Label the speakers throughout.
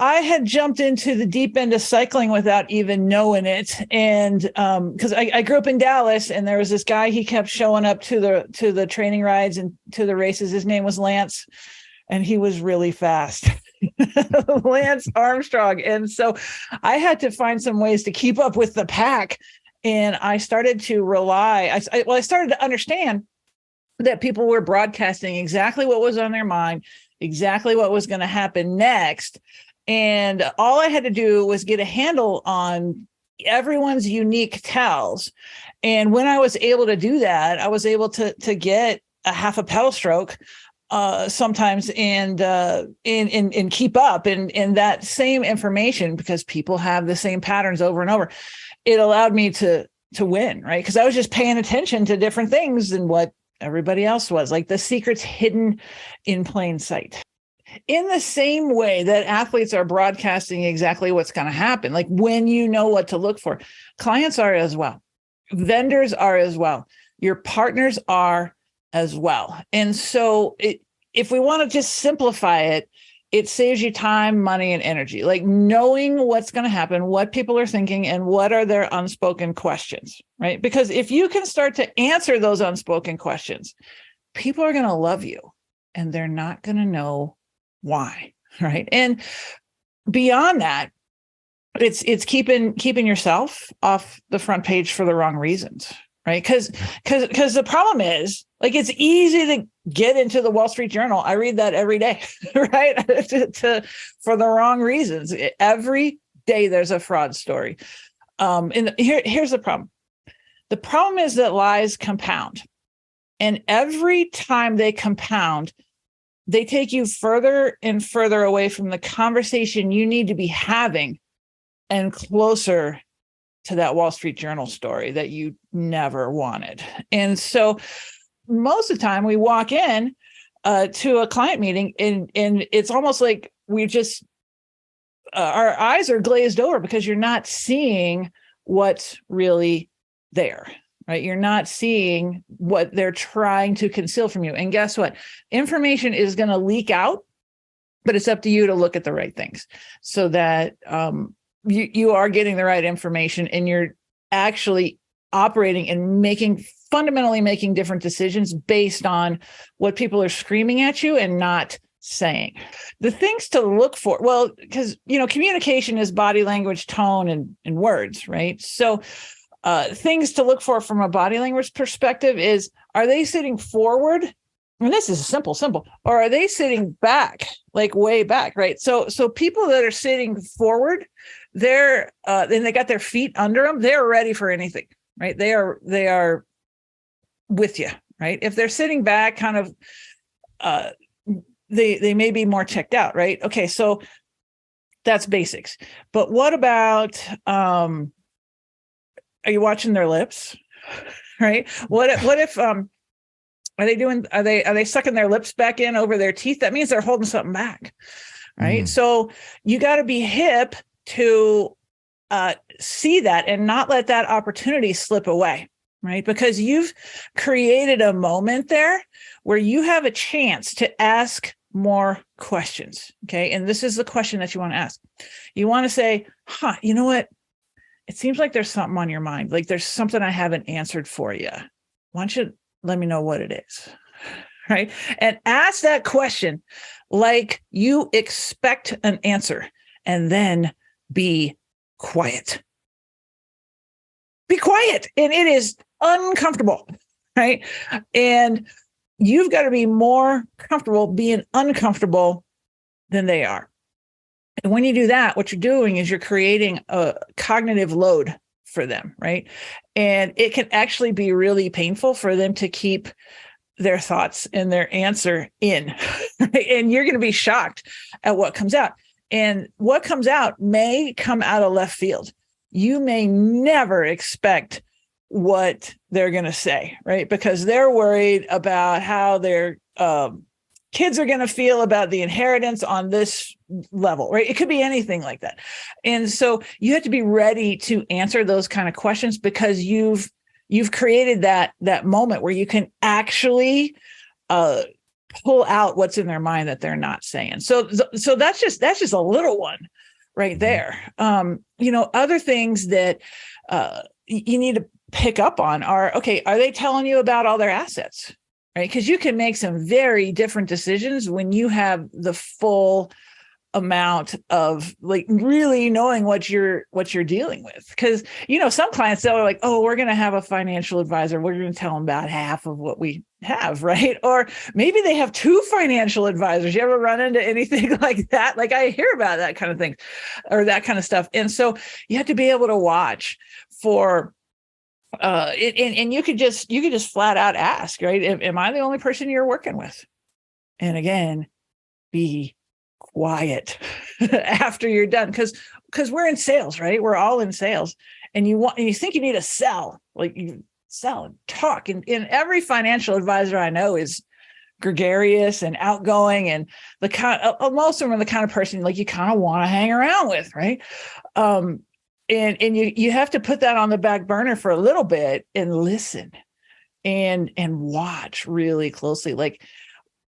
Speaker 1: I had jumped into the deep end of cycling without even knowing it. And because I grew up in Dallas, and there was this guy, he kept showing up to the training rides and to the races. His name was Lance, and he was really fast. Lance Armstrong. And so I had to find some ways to keep up with the pack. And I started to I started to understand that people were broadcasting exactly what was on their mind, exactly what was going to happen next. And all I had to do was get a handle on everyone's unique tells. And when I was able to do that, I was able to get a half a pedal stroke sometimes and keep up in that same information, because people have the same patterns over and over. It allowed me to win, right? Because I was just paying attention to different things than what everybody else was. Like, the secret's hidden in plain sight. In the same way that athletes are broadcasting exactly what's going to happen, like when you know what to look for, clients are as well. Vendors are as well. Your partners are as well. And so if we want to just simplify it, it saves you time, money, and energy. Like knowing what's going to happen, what people are thinking, and what are their unspoken questions, right? Because if you can start to answer those unspoken questions, people are going to love you, and they're not going to know why, right? And beyond that, it's keeping yourself off the front page for the wrong reasons, right? Because the problem is, like, it's easy to get into the Wall Street Journal. I read that every day, right? For the wrong reasons. Every day there's a fraud story. And here's the problem. The problem is that lies compound. And every time they compound, they take you further and further away from the conversation you need to be having, and closer to that Wall Street Journal story that you never wanted. And so most of the time we walk in to a client meeting, and it's almost like we just, our eyes are glazed over, because you're not seeing what's really there, right? You're not seeing what they're trying to conceal from you. And guess what? Information is going to leak out, but it's up to you to look at the right things so that you are getting the right information, and you're actually operating and fundamentally making different decisions based on what people are screaming at you and not saying. The things to look for, well, because, communication is body language, tone, and words, right? So things to look for from a body language perspective is, are they sitting forward? And this is simple, or are they sitting back, like way back, right? So people that are sitting forward, they're and they got their feet under them, they're ready for anything, right? They are with you, right? If they're sitting back, kind of, they may be more checked out, right? Okay, so that's basics. But what about, are you watching their lips, right? What if are they sucking their lips back in over their teeth? That means they're holding something back, right? So you got to be hip to see that and not let that opportunity slip away, right? Because you've created a moment there where you have a chance to ask more questions, okay? And this is the question that you want to ask. You want to say, you know what? It seems like there's something on your mind. Like there's something I haven't answered for you. Why don't you let me know what it is, right? And ask that question like you expect an answer, and then be quiet. Be quiet. And it is uncomfortable, right? And you've got to be more comfortable being uncomfortable than they are. And when you do that, what you're doing is you're creating a cognitive load for them, right? And it can actually be really painful for them to keep their thoughts and their answer in, right? And you're going to be shocked at what comes out. And what comes out may come out of left field. You may never expect what they're going to say, right? Because they're worried about how their kids are going to feel about the inheritance on this level, right? It could be anything like that. And so you have to be ready to answer those kind of questions, because you've created that moment where you can actually pull out what's in their mind that they're not saying. So that's just a little one right there. Other things that you need to pick up on are, okay, are they telling you about all their assets? Right? Because you can make some very different decisions when you have the full amount of like really knowing what you're dealing with. Because some clients, they're like, oh, we're going to have a financial advisor, we're going to tell them about half of what we have, right? Or maybe they have 2 financial advisors. You ever run into anything like that? Like, I hear about that kind of thing or that kind of stuff. And so you have to be able to watch for and you could just flat out ask, right? Am I the only person you're working with? And again, be quiet after you're done, because we're in sales, right? We're all in sales, and you think you need to sell, like you sell and talk. And every financial advisor I know is gregarious and outgoing, and most of them are the kind of person like you kind of want to hang around with, right? And you have to put that on the back burner for a little bit and listen and watch really closely. Like,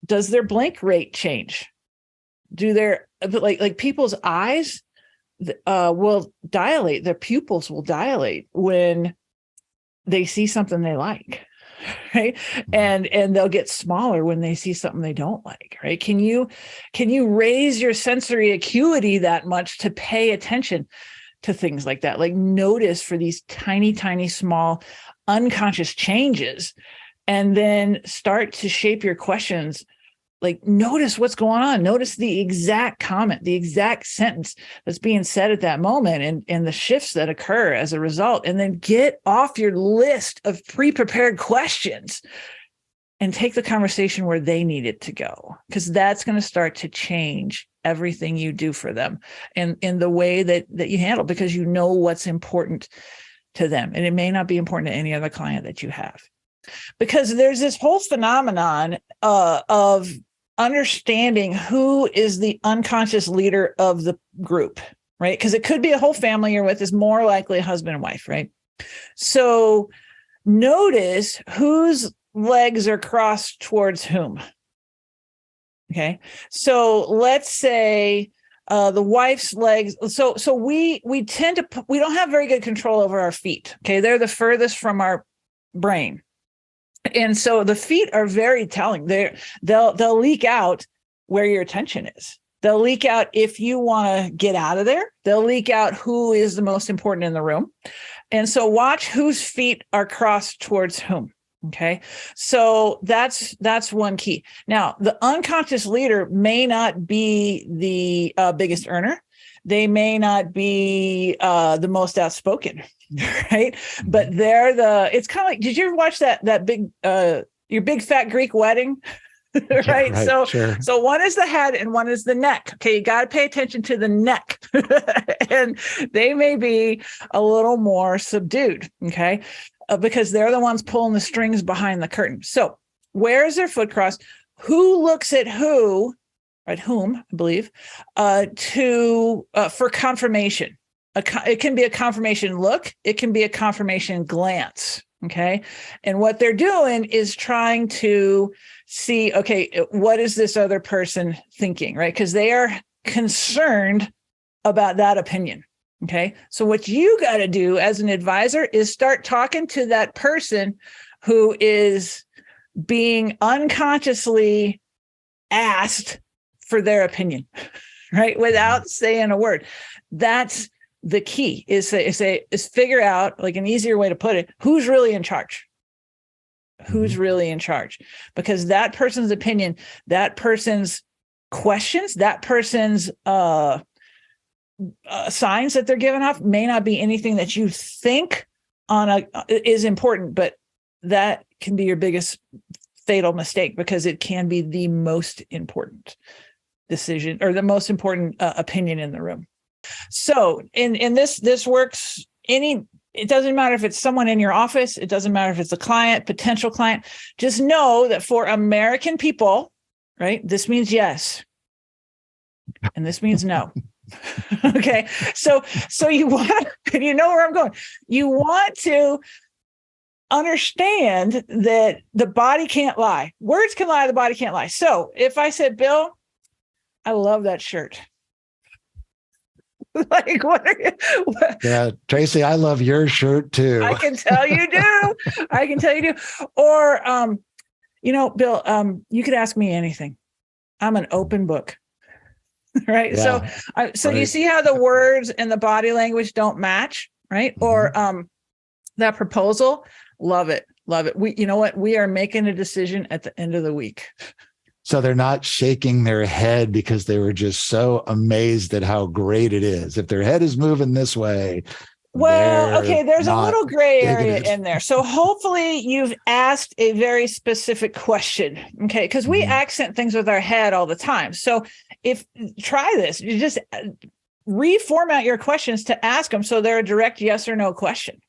Speaker 1: does their blink rate change? Do their like people's eyes will dilate, their pupils will dilate when they see something they like, right? And they'll get smaller when they see something they don't like, right? Can you raise your sensory acuity that much to pay attention to things like that? Like, notice for these tiny, tiny, small, unconscious changes, and then start to shape your questions. Like, notice what's going on. Notice the exact comment, the exact sentence that's being said at that moment, and the shifts that occur as a result. And then get off your list of pre-prepared questions and take the conversation where they need it to go, because that's going to start to change everything you do for them and in the way that you handle, because you know what's important to them. And it may not be important to any other client that you have, because there's this whole phenomenon of understanding who is the unconscious leader of the group, right? Because it could be a whole family you're with, is more likely a husband and wife, right? So notice whose legs are crossed towards whom. Okay. So let's say the wife's legs. So we tend to, we don't have very good control over our feet. Okay. They're the furthest from our brain. And so the feet are very telling. They'll leak out where your attention is. They'll leak out if you want to get out of there. They'll leak out who is the most important in the room. And so watch whose feet are crossed towards whom. Okay. So that's one key. Now, the unconscious leader may not be the biggest earner. They may not be the most outspoken, right? But it's kind of like, did you ever watch that big, Your Big Fat Greek Wedding? Right.
Speaker 2: Yeah, right.
Speaker 1: So,
Speaker 2: sure.
Speaker 1: So one is the head and one is the neck. Okay. You got to pay attention to the neck and they may be a little more subdued. Okay. Because they're the ones pulling the strings behind the curtain. So where is their foot crossed? Who looks at who, right? Whom, I believe, for confirmation. It can be a confirmation look. It can be a confirmation glance. Okay. And what they're doing is trying to see, okay, what is this other person thinking, right? Because they are concerned about that opinion. Okay. So what you got to do as an advisor is start talking to that person who is being unconsciously asked for their opinion, right? Without saying a word. That's the key is figure out, like, an easier way to put it, who's really in charge. Who's really in charge? Because that person's opinion, that person's questions, that person's signs that they're giving off may not be anything that you think is important, but that can be your biggest fatal mistake, because it can be the most important decision or the most important opinion in the room. So in this works it doesn't matter if it's someone in your office, it doesn't matter if it's a client, potential client. Just know that for American people, right, this means yes. And this means no. Okay. So you want, you know where I'm going. You want to understand that the body can't lie. Words can lie, the body can't lie. So if I said, Bill, I love that shirt. Like, what are you? What?
Speaker 2: Yeah, Traci, I love your shirt too.
Speaker 1: I can tell you do. I can tell you do. Or, Bill, you could ask me anything. I'm an open book. Right.
Speaker 2: Yeah,
Speaker 1: So you see how the words and the body language don't match, right? Mm-hmm. Or that proposal, love it. Love it. You know what? We are making a decision at the end of the week.
Speaker 2: So they're not shaking their head because they were just so amazed at how great it is. If their head is moving this way,
Speaker 1: well, okay, there's a little gray area in there. So hopefully you've asked a very specific question, okay? Because we accent things with our head all the time. So try this, you just reformat your questions to ask them so they're a direct yes or no question,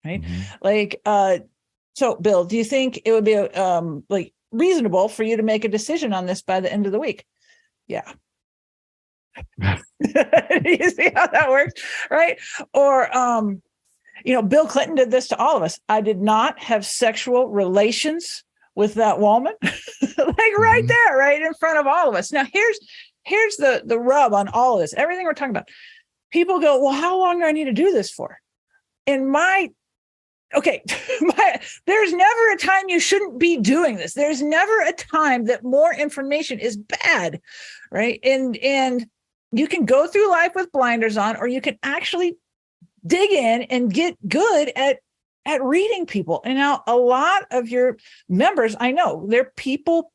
Speaker 1: right? Like, so Bill, do you think it would be reasonable for you to make a decision on this by the end of the week? Yeah. You see how that works, right? Or, Bill Clinton did this to all of us. I did not have sexual relations with that woman, right there, right in front of all of us. Now, here's the rub on all of this. Everything we're talking about. People go, well, how long do I need to do this for? There's never a time you shouldn't be doing this. There's never a time that more information is bad, right? And you can go through life with blinders on, or you can actually dig in and get good at reading people. And now a lot of your members, I know they're people,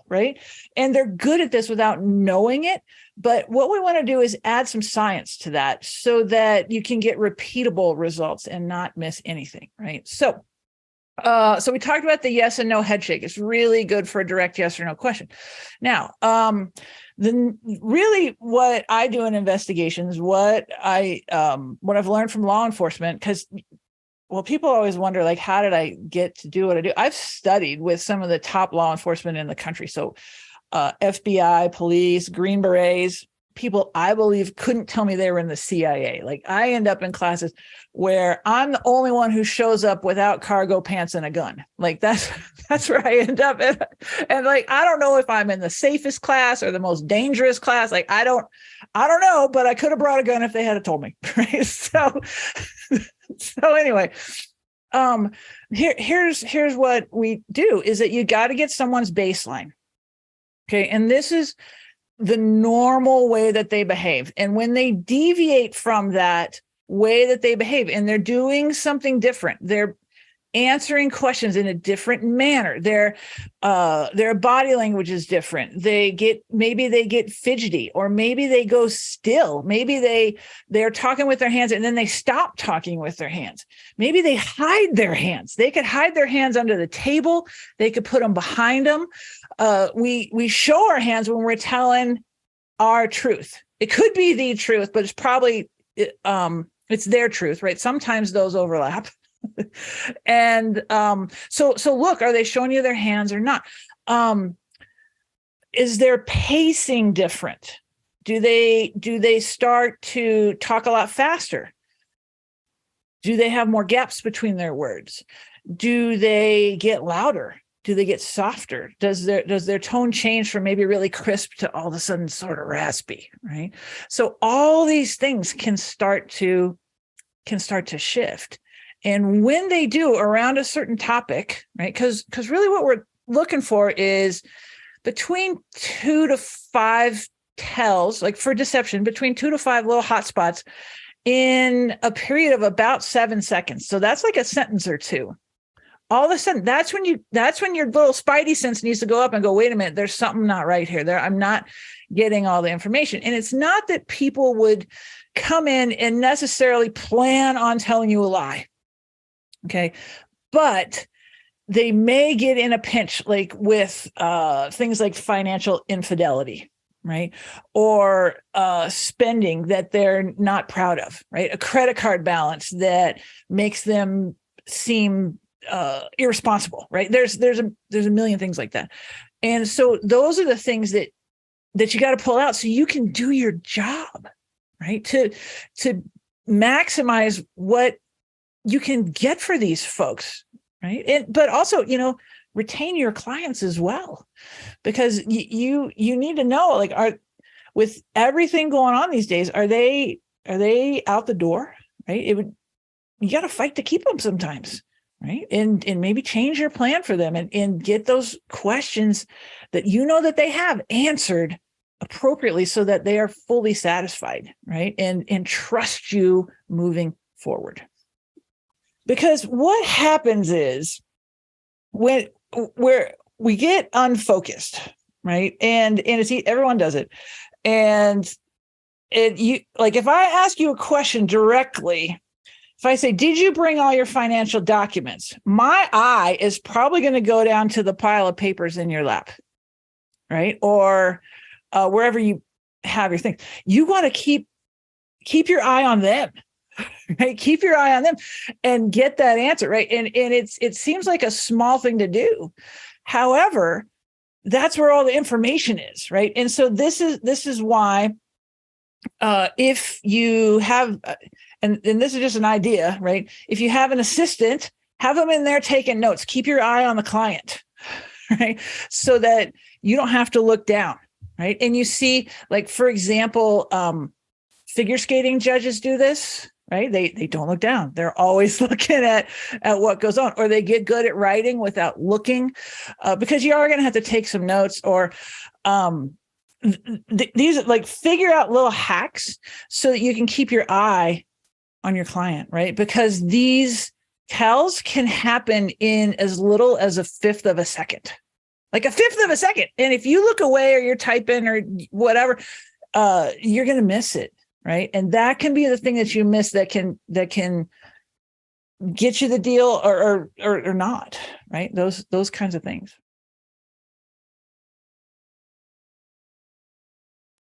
Speaker 1: right? And they're good at this without knowing it. But what we want to do is add some science to that so that you can get repeatable results and not miss anything, right? So we talked about the yes and no head shake. It's really good for a direct yes or no question. Now, really what I do in investigations, what I've learned from law enforcement, because people always wonder, like, how did I get to do what I do? I've studied with some of the top law enforcement in the country. So FBI, police, Green Berets, people I believe couldn't tell me they were in the CIA. Like, I end up in classes where I'm the only one who shows up without cargo pants and a gun. Like, that's where I end up. And like, I don't know if I'm in the safest class or the most dangerous class. Like, I don't know, but I could have brought a gun if they had told me. Right. So anyway, here's what we do is that you got to get someone's baseline. Okay. And this is the normal way that they behave. And when they deviate from that way that they behave and they're doing something different, they're answering questions in a different manner, their body language is different. Maybe they get fidgety, or maybe they go still. Maybe they're talking with their hands and then they stop talking with their hands. Maybe they hide their hands. They could hide their hands under the table. They could put them behind them. We show our hands when we're telling our truth. It could be the truth, but it's probably it's their truth, right? Sometimes those overlap. And so look, are they showing you their hands or not? Is their pacing different? Do they start to talk a lot faster? Do they have more gaps between their words? Do they get louder? Do they get softer? Does their tone change from maybe really crisp to all of a sudden sort of raspy, right? So all these things can start to shift. And when they do around a certain topic, right? Because really what we're looking for is between 2 to 5 tells, like for deception, between 2 to 5 little hot spots in a period of about 7 seconds. So that's like a sentence or two. All of a sudden, that's when your little spidey sense needs to go up and go, wait a minute, there's something not right here. I'm not getting all the information. And it's not that people would come in and necessarily plan on telling you a lie. Okay. But they may get in a pinch, like with things like financial infidelity, right? Or spending that they're not proud of, right? A credit card balance that makes them seem irresponsible, right? There's a million things like that. And so those are the things that you got to pull out so you can do your job, right? To maximize what you can get for these folks, right? But also, retain your clients as well, because you need to know, like, with everything going on these days, are they out the door, right? You got to fight to keep them sometimes, right? And maybe change your plan for them and get those questions that that they have answered appropriately so that they are fully satisfied, right? And trust you moving forward. Because what happens is when we get unfocused, right? And it's everyone does it. And if I ask you a question directly, if I say, did you bring all your financial documents? My eye is probably going to go down to the pile of papers in your lap, right? Or wherever you have your things. You want to keep your eye on them, right? Keep your eye on them and get that answer, right? And it seems like a small thing to do. However, that's where all the information is, right? And so this is why if you have, and this is just an idea, right? If you have an assistant, have them in there taking notes. Keep your eye on the client, right? So that you don't have to look down, right? And you see, like, for example, figure skating judges do this, right? They don't look down. They're always looking at what goes on, or they get good at writing without looking, because you are going to have to take some notes, or these, like, figure out little hacks so that you can keep your eye on your client, right? Because these tells can happen in as little as a fifth of a second, like a fifth of a second. And if you look away or you're typing or whatever, you're going to miss it, right? And that can be the thing that you miss that can get you the deal or not, right? Those kinds of things.